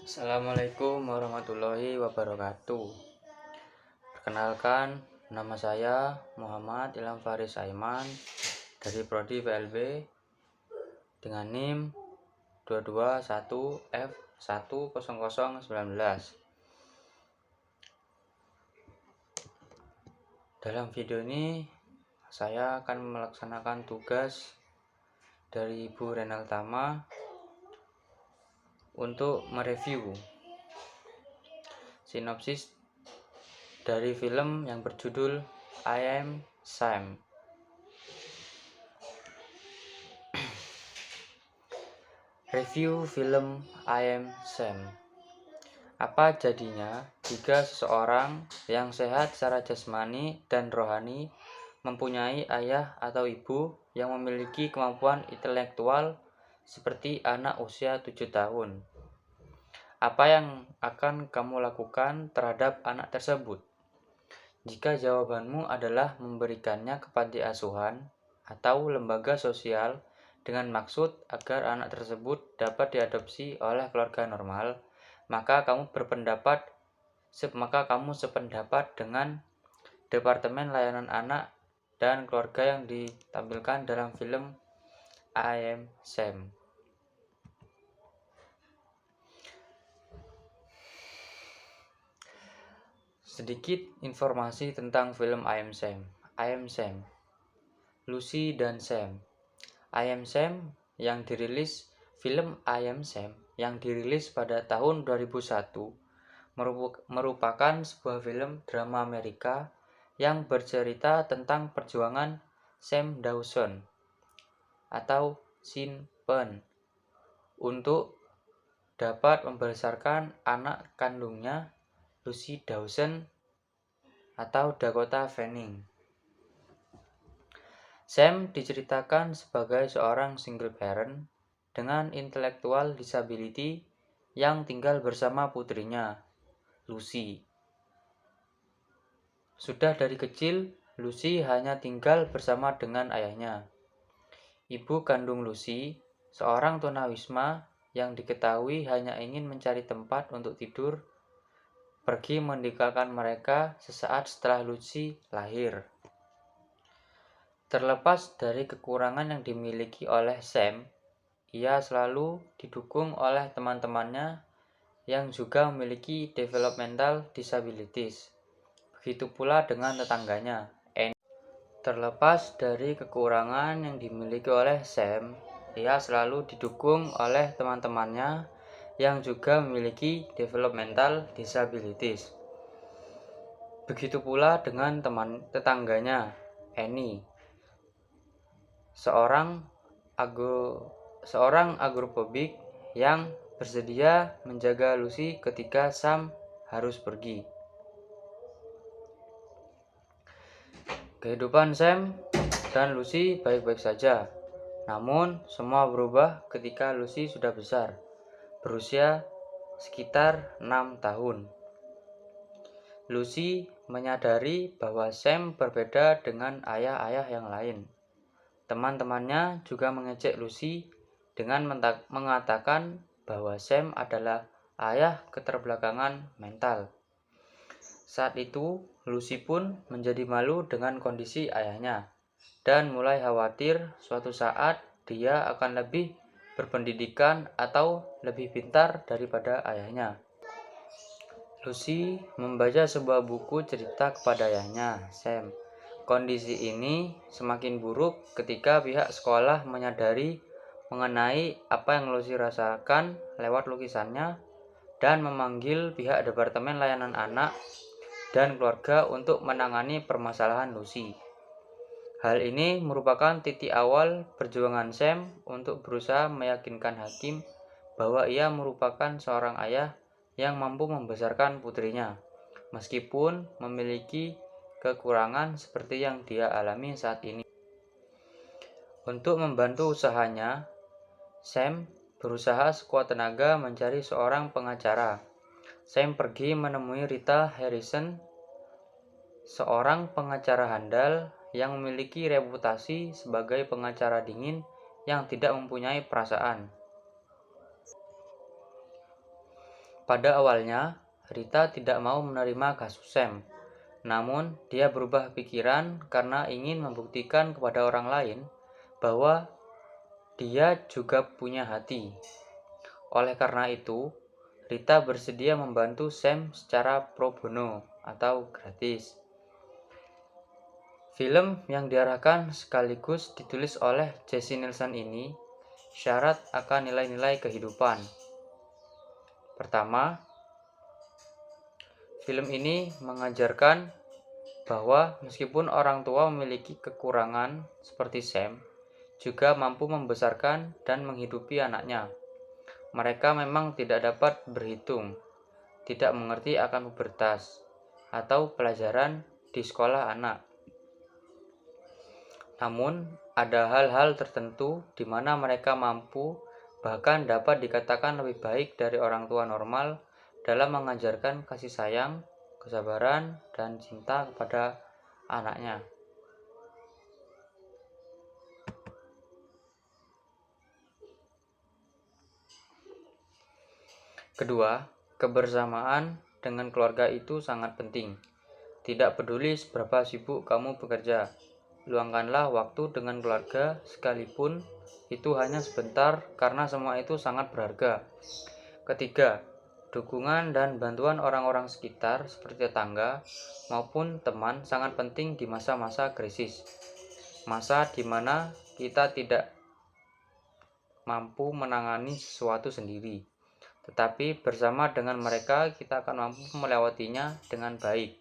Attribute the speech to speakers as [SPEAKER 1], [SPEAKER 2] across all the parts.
[SPEAKER 1] Assalamualaikum warahmatullahi wabarakatuh. Perkenalkan, nama saya Muhammad Ilham Faris Aiman dari Prodi PLB dengan NIM 221F10019. Dalam video ini saya akan melaksanakan tugas dari Ibu Renaltama untuk mereview sinopsis dari film yang berjudul I Am Sam. Review film I Am Sam. Apa jadinya jika seseorang yang sehat secara jasmani dan rohani mempunyai ayah atau ibu yang memiliki kemampuan intelektual seperti anak usia 7 tahun? Apa yang akan kamu lakukan terhadap anak tersebut? Jika jawabanmu adalah memberikannya ke panti asuhan atau lembaga sosial dengan maksud agar anak tersebut dapat diadopsi oleh keluarga normal, maka kamu sependapat dengan Departemen Layanan Anak dan Keluarga yang ditampilkan dalam film I Am Sam. Sedikit informasi tentang film I Am Sam. I Am Sam, Lucy dan Sam. I Am Sam yang dirilis film I Am Sam yang dirilis pada tahun 2001 merupakan sebuah film drama Amerika yang bercerita tentang perjuangan Sam Dawson atau Sean Penn untuk dapat membesarkan anak kandungnya Lucy Dawson atau Dakota Fanning. Sam diceritakan sebagai seorang single parent dengan intellectual disability yang tinggal bersama putrinya, Lucy. Sudah dari kecil, Lucy hanya tinggal bersama dengan ayahnya. Ibu kandung Lucy, seorang tunawisma yang diketahui hanya ingin mencari tempat untuk tidur, pergi meninggalkan mereka sesaat setelah Lucy lahir. Terlepas dari kekurangan yang dimiliki oleh Sam, ia selalu didukung oleh teman-temannya yang juga memiliki developmental disabilities. Begitu pula dengan tetangganya, Annie. Terlepas dari kekurangan yang dimiliki oleh Sam, ia selalu didukung oleh teman-temannya yang juga memiliki developmental disabilities. Begitu pula dengan tetangganya, Annie, seorang agrofobik yang bersedia menjaga Lucy ketika Sam harus pergi. Kehidupan Sam dan Lucy baik-baik saja, namun semua berubah ketika Lucy sudah besar, berusia sekitar 6 tahun. Lucy menyadari bahwa Sam berbeda dengan ayah-ayah yang lain. Teman-temannya juga mengejek Lucy dengan mengatakan bahwa Sam adalah ayah keterbelakangan mental. Saat itu, Lucy pun menjadi malu dengan kondisi ayahnya dan mulai khawatir suatu saat dia akan lebih berpendidikan atau lebih pintar daripada ayahnya. Lucy membaca sebuah buku cerita kepada ayahnya, Sam. Kondisi ini semakin buruk ketika pihak sekolah menyadari mengenai apa yang Lucy rasakan lewat lukisannya dan memanggil pihak Departemen Layanan Anak dan Keluarga untuk menangani permasalahan Lucy. Hal ini merupakan titik awal perjuangan Sam untuk berusaha meyakinkan hakim bahwa ia merupakan seorang ayah yang mampu membesarkan putrinya, meskipun memiliki kekurangan seperti yang dia alami saat ini. Untuk membantu usahanya, Sam berusaha sekuat tenaga mencari seorang pengacara. Sam pergi menemui Rita Harrison, seorang pengacara handal yang memiliki reputasi sebagai pengacara dingin yang tidak mempunyai perasaan. Pada awalnya, Rita tidak mau menerima kasus Sam. Namun, dia berubah pikiran karena ingin membuktikan kepada orang lain bahwa dia juga punya hati. Oleh karena itu, Rita bersedia membantu Sam secara pro bono atau gratis. Film yang diarahkan sekaligus ditulis oleh Jesse Nielsen ini syarat akan nilai-nilai kehidupan. Pertama, film ini mengajarkan bahwa meskipun orang tua memiliki kekurangan seperti Sam, juga mampu membesarkan dan menghidupi anaknya. Mereka memang tidak dapat berhitung, tidak mengerti akan pubertas, atau pelajaran di sekolah anak. Namun, ada hal-hal tertentu di mana mereka mampu, bahkan dapat dikatakan lebih baik dari orang tua normal dalam mengajarkan kasih sayang, kesabaran, dan cinta kepada anaknya. Kedua, kebersamaan dengan keluarga itu sangat penting. Tidak peduli seberapa sibuk kamu bekerja, luangkanlah waktu dengan keluarga sekalipun itu hanya sebentar karena semua itu sangat berharga. Ketiga, dukungan dan bantuan orang-orang sekitar seperti tetangga maupun teman sangat penting di masa-masa krisis. Masa di mana kita tidak mampu menangani sesuatu sendiri, tetapi bersama dengan mereka kita akan mampu melewatinya dengan baik.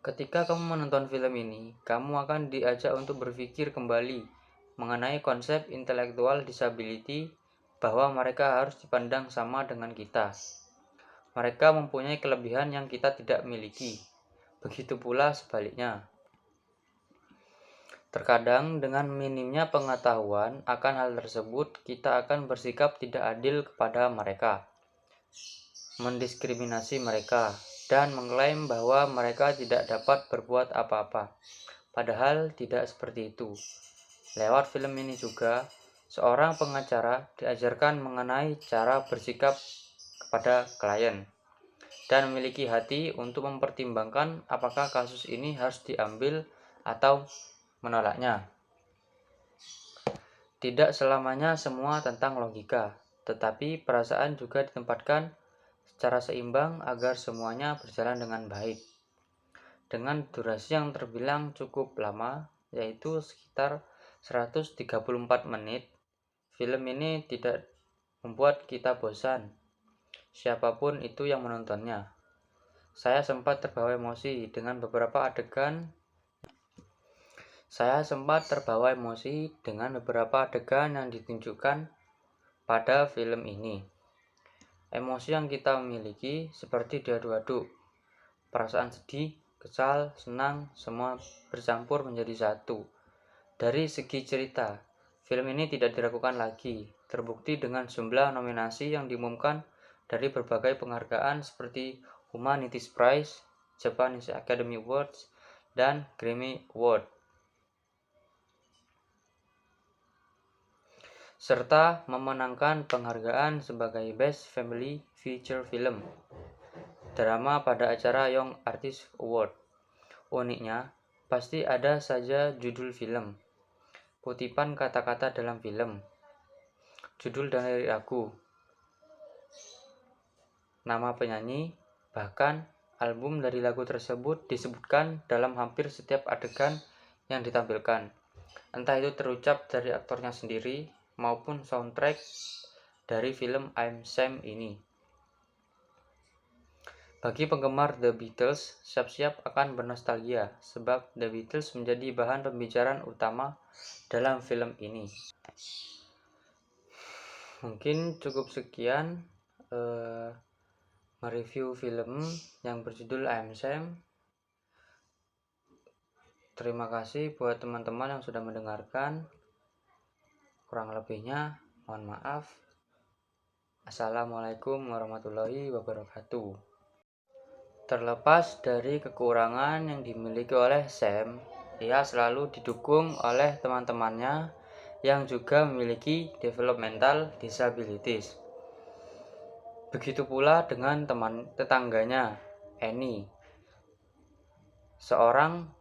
[SPEAKER 1] Ketika kamu menonton film ini, kamu akan diajak untuk berpikir kembali mengenai konsep intellectual disability, bahwa mereka harus dipandang sama dengan kita. Mereka mempunyai kelebihan yang kita tidak miliki. Begitu pula sebaliknya. Terkadang dengan minimnya pengetahuan akan hal tersebut, kita akan bersikap tidak adil kepada mereka, mendiskriminasi mereka, dan mengklaim bahwa mereka tidak dapat berbuat apa-apa. Padahal tidak seperti itu. Lewat film ini juga, seorang pengacara diajarkan mengenai cara bersikap kepada klien dan memiliki hati untuk mempertimbangkan apakah kasus ini harus diambil atau menolaknya. Tidak selamanya semua tentang logika, tetapi perasaan juga ditempatkan secara seimbang agar semuanya berjalan dengan baik. Dengan durasi yang terbilang cukup lama, yaitu sekitar 134 menit, film ini tidak membuat kita bosan, siapapun itu yang menontonnya. Saya sempat terbawa emosi dengan beberapa adegan yang ditunjukkan pada film ini. Emosi yang kita miliki seperti diaduk-aduk. Perasaan sedih, kesal, senang, semua bercampur menjadi satu. Dari segi cerita, film ini tidak diragukan lagi. Terbukti dengan jumlah nominasi yang diumumkan dari berbagai penghargaan seperti Humanities Prize, Japanese Academy Awards, dan Grammy Award. Serta memenangkan penghargaan sebagai Best Family Feature Film drama pada acara Young Artist Award. Uniknya, pasti ada saja judul film, kutipan kata-kata dalam film, judul dari lagu, nama penyanyi, bahkan album dari lagu tersebut disebutkan dalam hampir setiap adegan yang ditampilkan. Entah itu terucap dari aktornya sendiri maupun soundtrack dari film I'm Sam ini. Bagi penggemar The Beatles, siap-siap akan bernostalgia sebab The Beatles menjadi bahan pembicaraan utama dalam film ini. Mungkin cukup sekian mereview film yang berjudul I'm Sam. Terima kasih buat teman-teman yang sudah mendengarkan. Kurang lebihnya mohon maaf. Assalamualaikum warahmatullahi wabarakatuh. Terlepas dari kekurangan yang dimiliki oleh Sam, ia selalu didukung oleh teman-temannya yang juga memiliki developmental disabilities. Begitu pula dengan teman tetangganya, Annie, seorang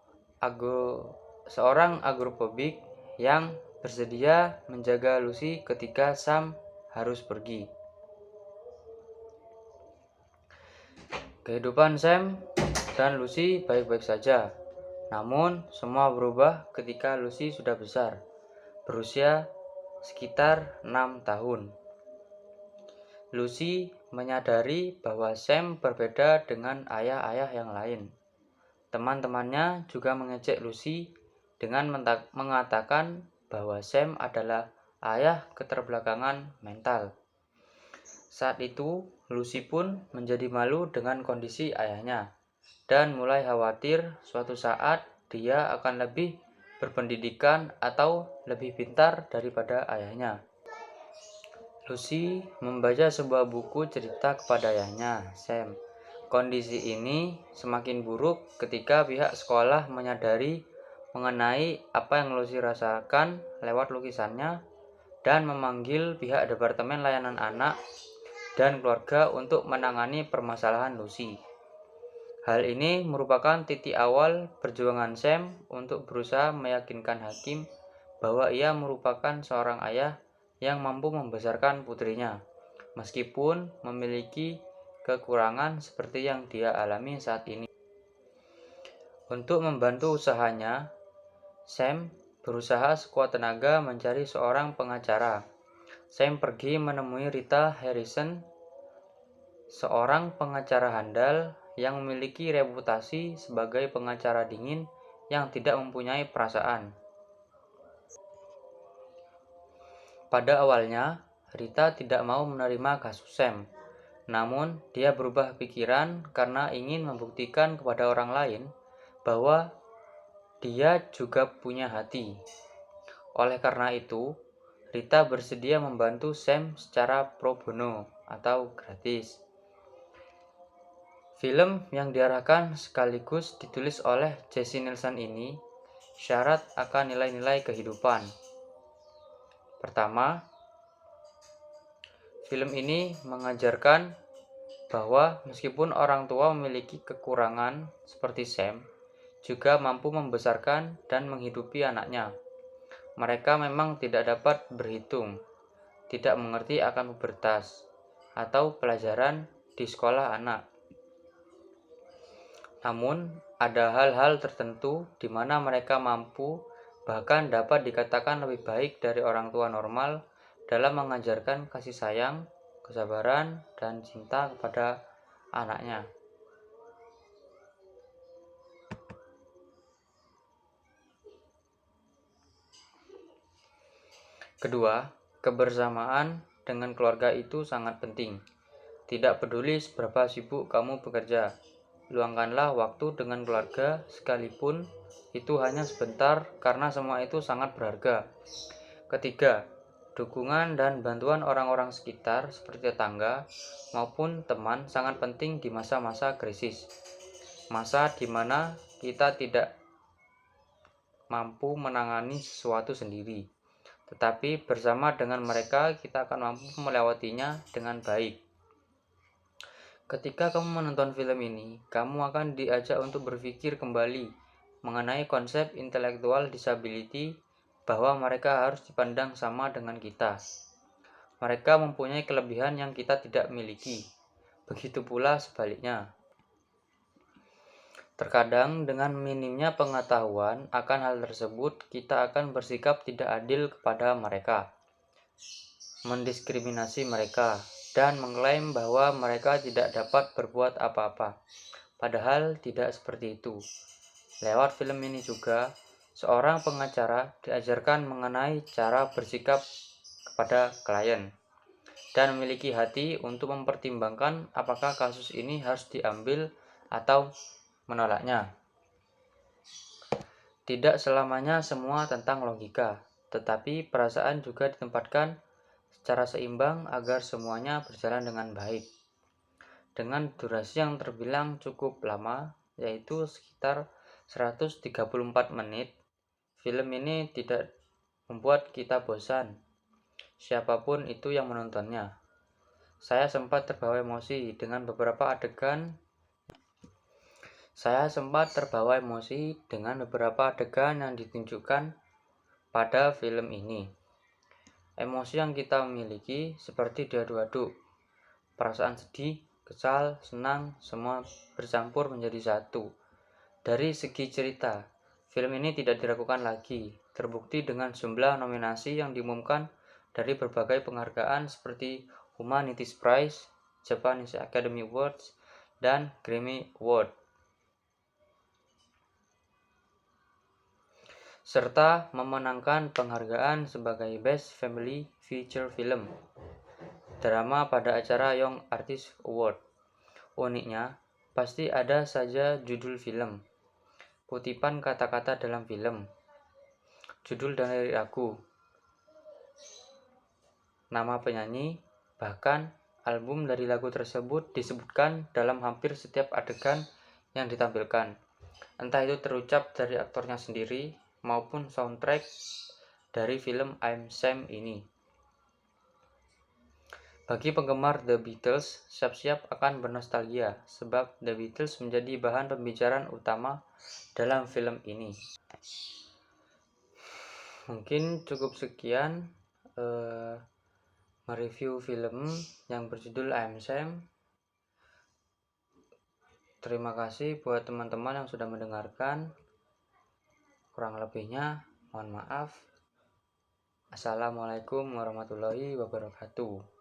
[SPEAKER 1] agorafobik yang bersedia menjaga Lucy ketika Sam harus pergi. Kehidupan Sam dan Lucy baik-baik saja. Namun, semua berubah ketika Lucy sudah besar, berusia sekitar 6 tahun. Lucy menyadari bahwa Sam berbeda dengan ayah-ayah yang lain. Teman-temannya juga mengejek Lucy dengan mengatakan bahwa Sam adalah ayah keterbelakangan mental. Saat itu, Lucy pun menjadi malu dengan kondisi ayahnya dan mulai khawatir suatu saat dia akan lebih berpendidikan atau lebih pintar daripada ayahnya. Lucy membaca sebuah buku cerita kepada ayahnya, Sam. Kondisi ini semakin buruk ketika pihak sekolah menyadari mengenai apa yang Lucy rasakan lewat lukisannya dan memanggil pihak Departemen Layanan Anak dan Keluarga untuk menangani permasalahan Lucy. Hal ini merupakan titik awal perjuangan Sam untuk berusaha meyakinkan hakim bahwa ia merupakan seorang ayah yang mampu membesarkan putrinya, meskipun memiliki kekurangan seperti yang dia alami saat ini. Untuk membantu usahanya, Sam berusaha sekuat tenaga mencari seorang pengacara. Sam pergi menemui Rita Harrison, seorang pengacara handal yang memiliki reputasi sebagai pengacara dingin yang tidak mempunyai perasaan. Pada awalnya, Rita tidak mau menerima kasus Sam, namun dia berubah pikiran karena ingin membuktikan kepada orang lain bahwa dia juga punya hati. Oleh karena itu, Rita bersedia membantu Sam secara pro bono atau gratis. Film yang diarahkan sekaligus ditulis oleh Jesse Nielsen ini syarat akan nilai-nilai kehidupan. Pertama, film ini mengajarkan bahwa meskipun orang tua memiliki kekurangan seperti Sam, juga mampu membesarkan dan menghidupi anaknya. Mereka memang tidak dapat berhitung, tidak mengerti akan pubertas, atau pelajaran di sekolah anak. Namun, ada hal-hal tertentu di mana mereka mampu, bahkan dapat dikatakan lebih baik dari orang tua normal dalam mengajarkan kasih sayang, kesabaran, dan cinta kepada anaknya. Kedua, kebersamaan dengan keluarga itu sangat penting. Tidak peduli seberapa sibuk kamu bekerja, luangkanlah waktu dengan keluarga sekalipun itu hanya sebentar karena semua itu sangat berharga. Ketiga, dukungan dan bantuan orang-orang sekitar seperti tetangga maupun teman sangat penting di masa-masa krisis. Masa di mana kita tidak mampu menangani sesuatu sendiri, tetapi bersama dengan mereka kita akan mampu melewatinya dengan baik. Ketika kamu menonton film ini, kamu akan diajak untuk berpikir kembali mengenai konsep intellectual disability bahwa mereka harus dipandang sama dengan kita. Mereka mempunyai kelebihan yang kita tidak miliki. Begitu pula sebaliknya. Terkadang dengan minimnya pengetahuan akan hal tersebut, kita akan bersikap tidak adil kepada mereka, mendiskriminasi mereka, dan mengklaim bahwa mereka tidak dapat berbuat apa-apa. Padahal tidak seperti itu. Lewat film ini juga, seorang pengacara diajarkan mengenai cara bersikap kepada klien dan memiliki hati untuk mempertimbangkan apakah kasus ini harus diambil atau menolaknya. Tidak selamanya semua tentang logika, tetapi perasaan juga ditempatkan secara seimbang agar semuanya berjalan dengan baik. Dengan durasi yang terbilang cukup lama, yaitu sekitar 134 menit, film ini tidak membuat kita bosan, siapapun itu yang menontonnya. Saya sempat terbawa emosi dengan beberapa adegan yang ditunjukkan pada film ini. Emosi yang kita miliki seperti diaduk-aduk. Perasaan sedih, kesal, senang, semua bercampur menjadi satu. Dari segi cerita, film ini tidak diragukan lagi, terbukti dengan jumlah nominasi yang diumumkan dari berbagai penghargaan seperti Humanities Prize, Japanese Academy Awards, dan Grammy Award, serta memenangkan penghargaan sebagai Best Family Feature Film drama pada acara Young Artist Award. Uniknya, pasti ada saja judul film, kutipan kata-kata dalam film, judul dari lagu, nama penyanyi, bahkan album dari lagu tersebut disebutkan dalam hampir setiap adegan yang ditampilkan. Entah itu terucap dari aktornya sendiri maupun soundtrack dari film I'm Sam ini. Bagi penggemar The Beatles, siap-siap akan bernostalgia sebab The Beatles menjadi bahan pembicaraan utama dalam film ini. Mungkin cukup sekian mereview film yang berjudul I'm Sam. Terima kasih buat teman-teman yang sudah mendengarkan. Kurang lebihnya mohon maaf. Assalamualaikum warahmatullahi wabarakatuh.